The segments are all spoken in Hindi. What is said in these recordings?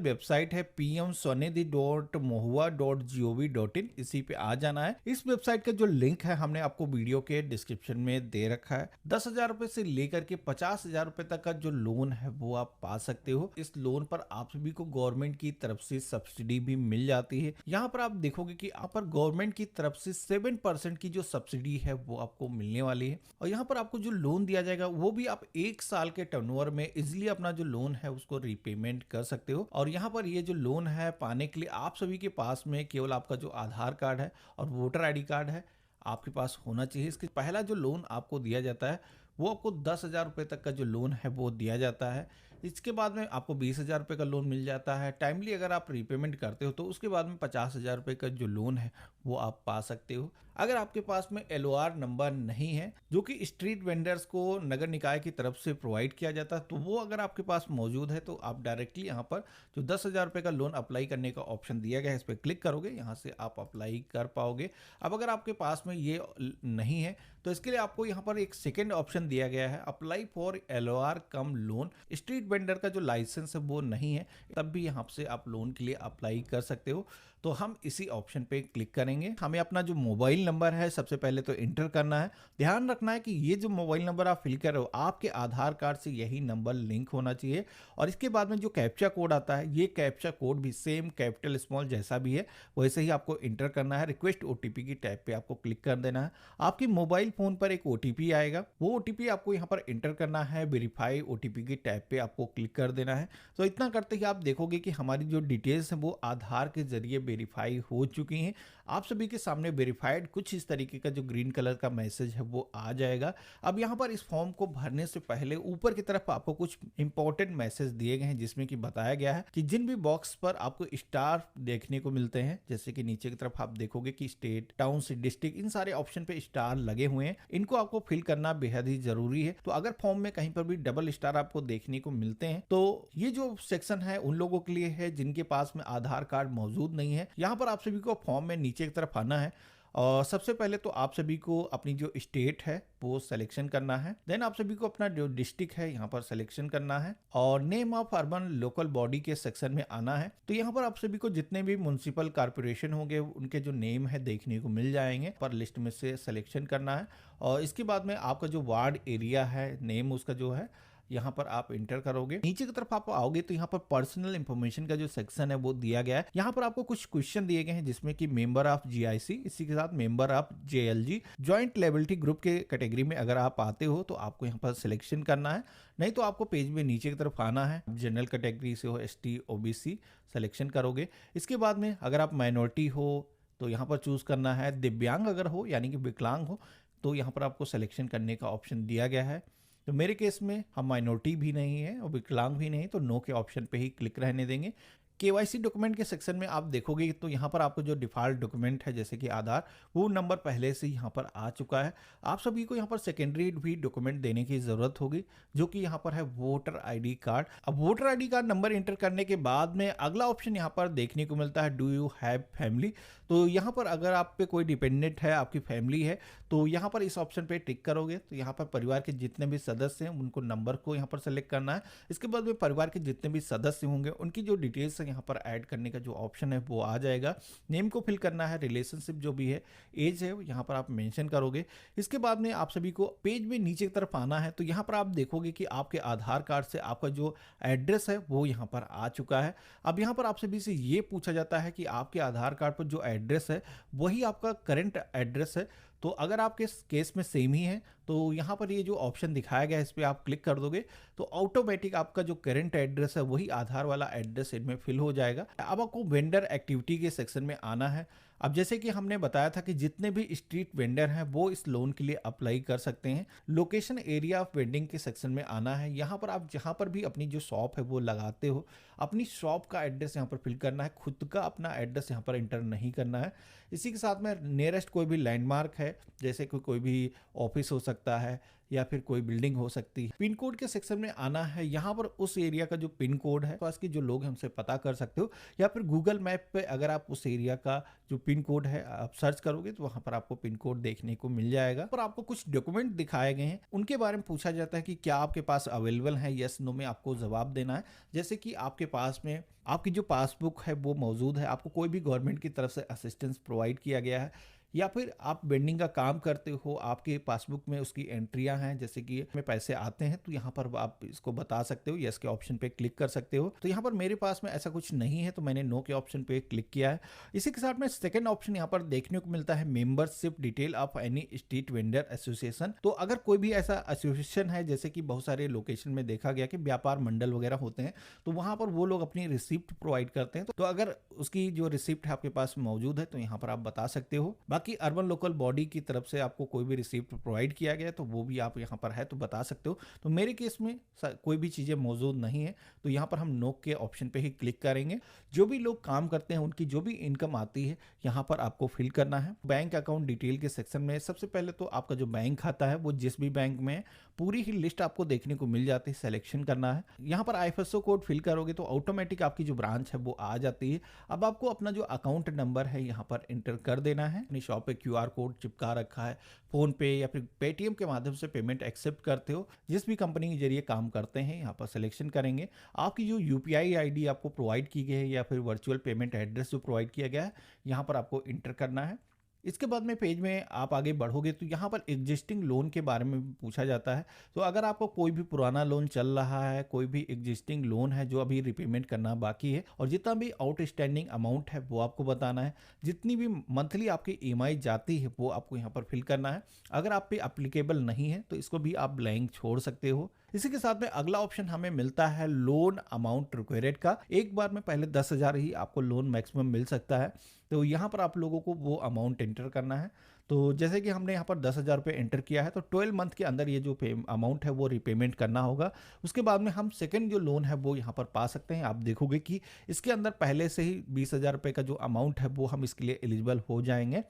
वेबसाइट है pmswanidhi.mohua.gov.in, इसी पे आ जाना है। इस वेबसाइट का जो लिंक है हमने आपको वीडियो के डिस्क्रिप्शन में दे रखा है। 10,000 रुपए से लेकर के 50,000 रुपए तक का जो लोन है वो आप पा सकते हो। इस लोन पर आप सभी को गवर्नमेंट की तरफ से सब्सिडी भी मिल जाती है। यहाँ पर आप देखोगे कि यहाँ पर गवर्नमेंट की तरफ से 7% की जो सब्सिडी है वो आपको मिलने वाली है। और यहाँ पर आपको जो लोन दिया जाएगा वो भी आप 1 साल के टर्नओवर में इजिली अपना जो लोन है उसको रीपेमेंट कर सकते हो। और यहाँ पर ये जो लोन है पाने के लिए आप सभी के पास में केवल आपका जो आधार कार्ड है और वोटर आईडी कार्ड है आपके पास होना चाहिए। इसके पहला जो लोन आपको दिया जाता है वो आपको 10,000 रुपए तक का जो लोन है वो दिया जाता है। इसके बाद में आपको 20,000 रुपए का लोन मिल जाता है। टाइमली अगर आप रीपेमेंट करते हो तो उसके बाद में 50,000 रुपए का जो लोन है वो आप पा सकते हो। अगर आपके पास में LOR नंबर नहीं है जो कि स्ट्रीट वेंडर्स को नगर निकाय की तरफ से प्रोवाइड किया जाता है, तो वो अगर आपके पास मौजूद है तो आप डायरेक्टली यहाँ पर जो 10,000 रुपए का लोन अप्लाई करने का ऑप्शन दिया गया है इस पर क्लिक करोगे, यहाँ से आप अप्लाई कर पाओगे। अब अगर आपके पास में ये नहीं है तो इसके लिए आपको यहाँ पर एक सेकेंड ऑप्शन दिया गया है, apply for LOR come loan. Street vendor का जो लाइसेंस है वो नहीं है तब भी यहाँ से आप लोन के लिए अप्लाई कर सकते हो। तो हम इसी ऑप्शन पे क्लिक करेंगे। हमें अपना जो मोबाइल नंबर है सबसे पहले तो एंटर करना है। ध्यान रखना है कि ये जो मोबाइल नंबर आप फिल कर रहे हो आपके आधार कार्ड से यही नंबर लिंक होना चाहिए। और इसके बाद में जो कैप्चा कोड आता है ये कैप्चा कोड भी सेम कैपिटल स्मॉल जैसा भी है वैसे ही आपको एंटर करना है। रिक्वेस्ट OTP की टैब पे आपको क्लिक कर देना है। आपकी मोबाइल फोन पर एक OTP आएगा, वो OTP आपको यहाँ पर एंटर करना है। वेरीफाई OTP की टैब पे आपको क्लिक कर देना है। तो इतना करते ही आप देखोगे कि हमारी जो डिटेल्स है वो आधार के जरिए वेरीफाई हो चुकी हैं। आप सभी के सामने वेरीफाइड कुछ इस तरीके का जो ग्रीन कलर का मैसेज है वो आ जाएगा। अब यहाँ पर इस फॉर्म को भरने से पहले ऊपर की तरफ आपको कुछ इंपॉर्टेंट मैसेज दिए गए हैं जिसमें कि बताया गया है कि जिन भी बॉक्स पर आपको स्टार देखने को मिलते हैं, जैसे कि नीचे की तरफ आप देखोगे कि स्टेट, टाउन, डिस्ट्रिक्ट, इन सारे ऑप्शन पे स्टार लगे हुए हैं, इनको आपको फिल करना बेहद ही जरूरी है। तो अगर फॉर्म में कहीं पर भी डबल स्टार आपको देखने को मिलते हैं तो ये जो सेक्शन है उन लोगों के लिए है जिनके पास में आधार कार्ड मौजूद नहीं है। यहाँ पर आप सभी को फॉर्म में नीचे की तरफ आना है और सबसे पहले तो आप सभी को अपनी जो स्टेट है वो सिलेक्शन करना है। देन आप सभी को अपना जो डिस्ट्रिक्ट है यहाँ पर सिलेक्शन करना है और name of urban local body के सेक्शन में आना है। तो यहाँ पर आप सभी को जितने भी म्युनिसिपल कॉर्पोरेशन होंगे उनके जो नेम है देखने को मिल जाएंगे, पर लिस्ट में से सिलेक्शन करना है। और इसके बाद में आपका जो वार्ड एरिया है नेम उसका जो है यहाँ पर आप इंटर करोगे। नीचे की तरफ आप आओगे तो यहाँ पर पर्सनल इंफॉर्मेशन का जो सेक्शन है वो दिया गया है। यहाँ पर आपको कुछ क्वेश्चन दिए गए हैं जिसमें कि मेंबर ऑफ GIC, इसी के साथ member of JLG, joint liability group के कैटेगरी में अगर आप आते हो तो आपको यहाँ पर सिलेक्शन करना है, नहीं तो आपको पेज में नीचे की तरफ आना है। जनरल कैटेगरी से हो ST OBC सिलेक्शन करोगे। इसके बाद में अगर आप माइनॉरिटी हो तो यहाँ पर चूज करना है। दिव्यांग अगर हो यानी कि विकलांग हो तो यहाँ पर आपको सिलेक्शन करने का ऑप्शन दिया गया है। तो मेरे केस में हम माइनॉरिटी भी नहीं है और विकलांग भी नहीं, तो नो के ऑप्शन पे ही क्लिक रहने देंगे। KYC डॉक्यूमेंट के सेक्शन में आप देखोगे तो यहाँ पर आपको जो डिफॉल्ट डॉक्यूमेंट है जैसे कि आधार, वो नंबर पहले से यहाँ पर आ चुका है। आप सभी को यहाँ पर सेकेंडरी भी डॉक्यूमेंट देने की जरूरत होगी जो कि यहाँ पर है वोटर ID कार्ड। अब voter ID card number enter करने के बाद में अगला ऑप्शन यहाँ पर देखने को मिलता है डू यू हैव फैमिली। तो यहाँ पर अगर आप पे कोई डिपेंडेंट है, आपकी फैमिली है, तो यहाँ पर इस ऑप्शन पे टिक करोगे तो यहाँ पर परिवार के जितने भी सदस्य हैं उनको नंबर को यहाँ पर सेलेक्ट करना है। इसके बाद में परिवार के जितने भी सदस्य होंगे उनकी जो डिटेल्स है यहाँ पर ऐड करने का जो ऑप्शन है वो आ जाएगा। नेम को फिल करना है, रिलेशनशिप जो भी है, एज है यहाँ पर आप मेंशन करोगे। इसके बाद में आप सभी को पेज में नीचे की तरफ आना है तो यहाँ पर आप देखोगे कि आपके आधार कार्ड से आपका जो एड्रेस है वो यहाँ पर आ चुका है। अब यहाँ पर आप सभी से ये पूछा जाता है कि आपके आधार कार्ड पर जो एड्रेस है वही आपका करंट एड्रेस है। तो अगर आपके केस में सेम ही है तो यहाँ पर ये जो ऑप्शन दिखाया गया है इस पर आप क्लिक कर दोगे तो ऑटोमेटिक आपका जो करंट एड्रेस है वही आधार वाला एड्रेस इनमें फिल हो जाएगा। अब आपको वेंडर एक्टिविटी के सेक्शन में आना है। अब जैसे कि हमने बताया था कि जितने भी स्ट्रीट वेंडर हैं वो इस लोन के लिए अप्लाई कर सकते हैं। लोकेशन एरिया ऑफ वेंडिंग के सेक्शन में आना है। यहाँ पर आप जहाँ पर भी अपनी जो शॉप है वो लगाते हो अपनी शॉप का एड्रेस यहाँ पर फिल करना है, खुद का अपना एड्रेस यहाँ पर एंटर नहीं करना है। इसी के साथ में नियरेस्ट कोई भी लैंडमार्क है जैसे कि कोई भी ऑफिस हो सकता है या फिर कोई बिल्डिंग हो सकती है। पिन कोड के सेक्शन में आना है, यहाँ पर उस एरिया का जो पिन कोड है पास के जो लोग हैं हमसे पता कर सकते हो, या फिर गूगल मैप पे अगर आप उस एरिया का जो पिन कोड है आप सर्च करोगे तो वहां पर आपको पिन कोड देखने को मिल जाएगा। पर आपको कुछ डॉक्यूमेंट दिखाए गए हैं, उनके बारे में पूछा जाता है कि क्या आपके पास अवेलेबल है, यस नो में आपको जवाब देना है। जैसे कि आपके पास में आपकी जो पासबुक है वो मौजूद है, आपको कोई भी गवर्नमेंट की तरफ से असिस्टेंस प्रोवाइड किया गया है, या फिर आप वेंडिंग का काम करते हो, आपके पासबुक में उसकी एंट्रियां हैं, जैसे कि में पैसे आते हैं, तो यहाँ पर आप इसको बता सकते हो, यस के ऑप्शन पे क्लिक कर सकते हो। तो यहाँ पर मेरे पास में ऐसा कुछ नहीं है तो मैंने नो के ऑप्शन पे क्लिक किया है। इसी के साथ में सेकंड ऑप्शन यहाँ पर देखने को मिलता है membership detail of any street vendor association. तो अगर कोई भी ऐसा एसोसिएशन है, जैसे कि बहुत सारे लोकेशन में देखा गया कि व्यापार मंडल वगैरह होते हैं, तो वहां पर वो लोग अपनी रिसिप्ट प्रोवाइड करते हैं, तो अगर उसकी जो रिसिप्ट है आपके पास मौजूद है तो यहाँ पर आप बता सकते हो। बाकी अर्बन लोकल बॉडी की तरफ से आपको कोई भी रिसिप्ट प्रोवाइड किया गया है तो वो भी आप यहाँ पर है तो बता सकते हो। तो मेरे केस में कोई भी चीजें मौजूद नहीं है, तो यहाँ पर हम नो के ऑप्शन पे ही क्लिक करेंगे। जो भी लोग काम करते हैं उनकी जो भी इनकम आती है यहाँ पर आपको फिल करना है। बैंक अकाउंट डिटेल के सेक्शन में सबसे पहले तो आपका जो बैंक खाता है वो जिस भी बैंक में है, पूरी ही लिस्ट आपको देखने को मिल जाती है, सिलेक्शन करना है। यहाँ पर आईएफएससी कोड फिल करोगे तो ऑटोमेटिक आपकी जो ब्रांच है वो आ जाती है। अब आपको अपना जो अकाउंट नंबर है यहाँ पर एंटर कर देना है। अपनी शॉप पे क्यूआर कोड चिपका रखा है, फोन पे या फिर पेटीएम के माध्यम से पेमेंट एक्सेप्ट करते हो, जिस भी कंपनी के जरिए काम करते हैं यहाँ पर सिलेक्शन करेंगे। आपकी जो यूपीआई आईडी आपको प्रोवाइड की गई है या फिर वर्चुअल पेमेंट एड्रेस जो प्रोवाइड किया गया है यहाँ पर आपको इंटर करना है। इसके बाद में पेज में आप आगे बढ़ोगे तो यहाँ पर एग्जिस्टिंग लोन के बारे में पूछा जाता है। तो अगर आपको कोई भी पुराना लोन चल रहा है, कोई भी एग्जिस्टिंग लोन है जो अभी रिपेमेंट करना बाकी है, और जितना भी आउटस्टैंडिंग अमाउंट है वो आपको बताना है। जितनी भी मंथली आपकी ईएमआई जाती है वो आपको यहाँ पर फिल करना है। अगर आप पे अप्लीकेबल नहीं है तो इसको भी आप ब्लैंक छोड़ सकते हो। इसी के साथ में अगला ऑप्शन हमें मिलता है लोन अमाउंट रिक्वायर्ड का। एक बार में पहले 10,000 ही आपको लोन मैक्सिमम मिल सकता है, तो यहाँ पर आप लोगों को वो अमाउंट एंटर करना है। तो जैसे कि हमने यहाँ पर 10,000 रुपये एंटर किया है तो 12 मंथ के अंदर ये जो अमाउंट है वो रिपेमेंट करना होगा। उसके बाद में हम सेकंड जो लोन है वो यहाँ पर पा सकते हैं। आप देखोगे कि इसके अंदर पहले से ही 20,000 रुपये का जो अमाउंट है वो हम इसके लिए एलिजिबल हो जाएंगे।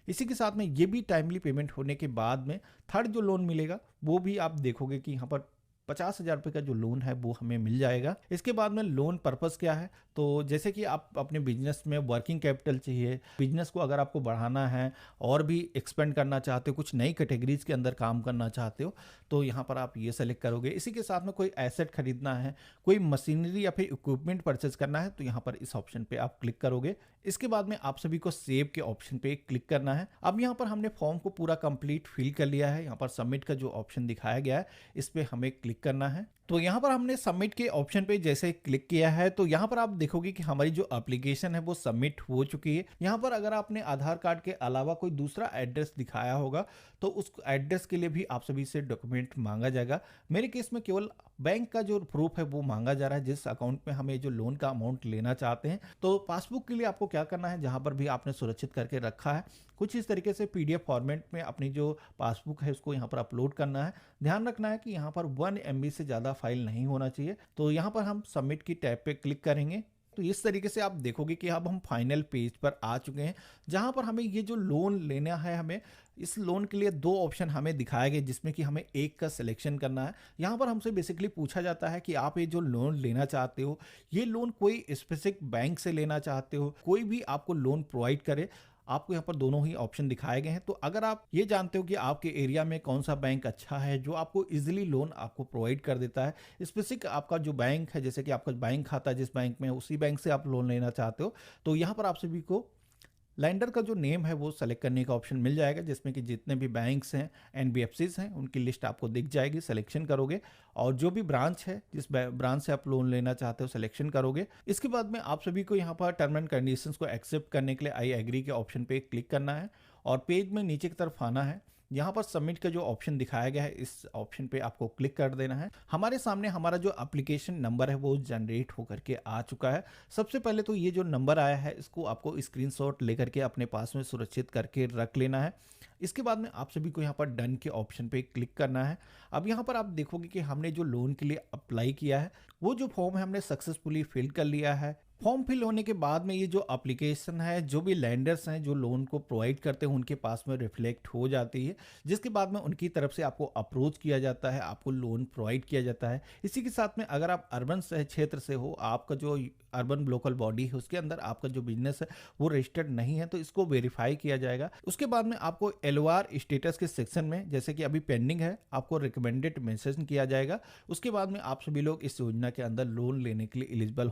इसी के साथ में ये भी टाइमली पेमेंट होने के बाद में थर्ड जो लोन मिलेगा वो भी आप देखोगे कि यहाँ पर 50,000 रुपये का जो लोन है वो हमें मिल जाएगा। इसके बाद में लोन पर्पस क्या है, तो जैसे कि आप अपने बिजनेस में वर्किंग कैपिटल चाहिए, बिजनेस को अगर आपको बढ़ाना है और भी एक्सपेंड करना चाहते हो, कुछ नई कैटेगरीज के अंदर काम करना चाहते हो, तो यहाँ पर आप ये सेलेक्ट करोगे। इसी के साथ में कोई एसेट खरीदना है, कोई मशीनरी या फिर इक्विपमेंट परचेज करना है, तो यहाँ पर इस ऑप्शन पे आप क्लिक करोगे। इसके बाद में आप सभी को सेव के ऑप्शन पे क्लिक करना है। अब यहाँ पर हमने फॉर्म को पूरा कंप्लीट फिल कर लिया है। यहाँ पर सबमिट का जो ऑप्शन दिखाया गया है इस पे हमें क्लिक करना है। तो यहाँ पर हमने सबमिट के ऑप्शन पे जैसे क्लिक किया है तो यहाँ पर आप देखोगे कि हमारी जो एप्लीकेशन है वो सबमिट हो चुकी है। यहाँ पर अगर आपने आधार कार्ड के अलावा कोई दूसरा एड्रेस दिखाया होगा तो उस एड्रेस के लिए भी आप सभी से डॉक्यूमेंट मांगा जाएगा। मेरे केस में केवल बैंक का जो प्रूफ है वो मांगा जा रहा है, जिस अकाउंट में हमें जो लोन का अमाउंट लेना चाहते हैं। तो पासबुक के लिए आपको क्या करना है, जहां पर भी आपने सुरक्षित करके रखा है कुछ इस तरीके से पीडीएफ फॉर्मेट में अपनी जो पासबुक है उसको यहाँ पर अपलोड करना है। ध्यान रखना है कि यहाँ पर 1 MB से ज़्यादा फाइल नहीं होना चाहिए। तो यहाँ पर हम सबमिट की टैब पे क्लिक करेंगे। तो इस तरीके से आप देखोगे कि अब हम फाइनल पेज पर आ चुके हैं, जहां पर हमें ये जो लोन लेना है, हमें इस लोन के लिए 2 ऑप्शन हमें दिखाए गए जिसमें कि हमें एक का सिलेक्शन करना है। यहाँ पर हमसे बेसिकली पूछा जाता है कि आप ये जो लोन लेना चाहते हो, ये लोन कोई स्पेसिफिक बैंक से लेना चाहते हो, कोई भी आपको लोन प्रोवाइड करे। आपको यहाँ पर दोनों ही ऑप्शन दिखाए गए हैं। तो अगर आप ये जानते हो कि आपके एरिया में कौन सा बैंक अच्छा है जो आपको इजीली लोन आपको प्रोवाइड कर देता है, स्पेसिफिक आपका जो बैंक है, जैसे कि आपका बैंक खाता है जिस बैंक में, उसी बैंक से आप लोन लेना चाहते हो, तो यहाँ पर आप सभी को लैंडर का जो नेम है वो सेलेक्ट करने का ऑप्शन मिल जाएगा, जिसमें कि जितने भी बैंक्स हैं, एनबीएफसीज हैं, उनकी लिस्ट आपको दिख जाएगी। सिलेक्शन करोगे और जो भी ब्रांच है, जिस ब्रांच से आप लोन लेना चाहते हो, सिलेक्शन करोगे। इसके बाद में आप सभी को यहाँ पर टर्म एंड कंडीशंस को एक्सेप्ट करने के लिए आई एग्री के ऑप्शन पे क्लिक करना है और पेज में नीचे की तरफ आना है। यहाँ पर सबमिट का जो ऑप्शन दिखाया गया है इस ऑप्शन पे आपको क्लिक कर देना है। हमारे सामने हमारा जो एप्लीकेशन नंबर है वो जनरेट होकर के आ चुका है। सबसे पहले तो ये जो नंबर आया है इसको आपको स्क्रीनशॉट लेकर के अपने पास में सुरक्षित करके रख लेना है। इसके बाद में आप सभी को यहाँ पर डन के ऑप्शन पे क्लिक करना है। अब यहाँ पर आप देखोगे कि हमने जो लोन के लिए अप्लाई किया है वो जो फॉर्म है हमने सक्सेसफुली फिल कर लिया है। फॉर्म फिल होने के बाद में ये जो एप्लीकेशन है, जो भी लैंडर्स हैं जो लोन को प्रोवाइड करते हैं उनके पास में रिफ्लेक्ट हो जाती है, जिसके बाद में उनकी तरफ से आपको अप्रोच किया जाता है, आपको लोन प्रोवाइड किया जाता है। इसी के साथ में अगर आप अर्बन क्षेत्र से हो, आपका जो अर्बन लोकल बॉडी है उसके अंदर आपका जो बिजनेस है वो रजिस्टर्ड नहीं है, तो इसको वेरीफाई किया जाएगा। उसके बाद में आपको एलओआर स्टेटस के सेक्शन में, जैसे कि अभी पेंडिंग है, आपको रिकमेंडेड मेंशन किया जाएगा। उसके बाद में आप सभी लोग इस योजना के अंदर लोन लेने के लिए एलिजिबल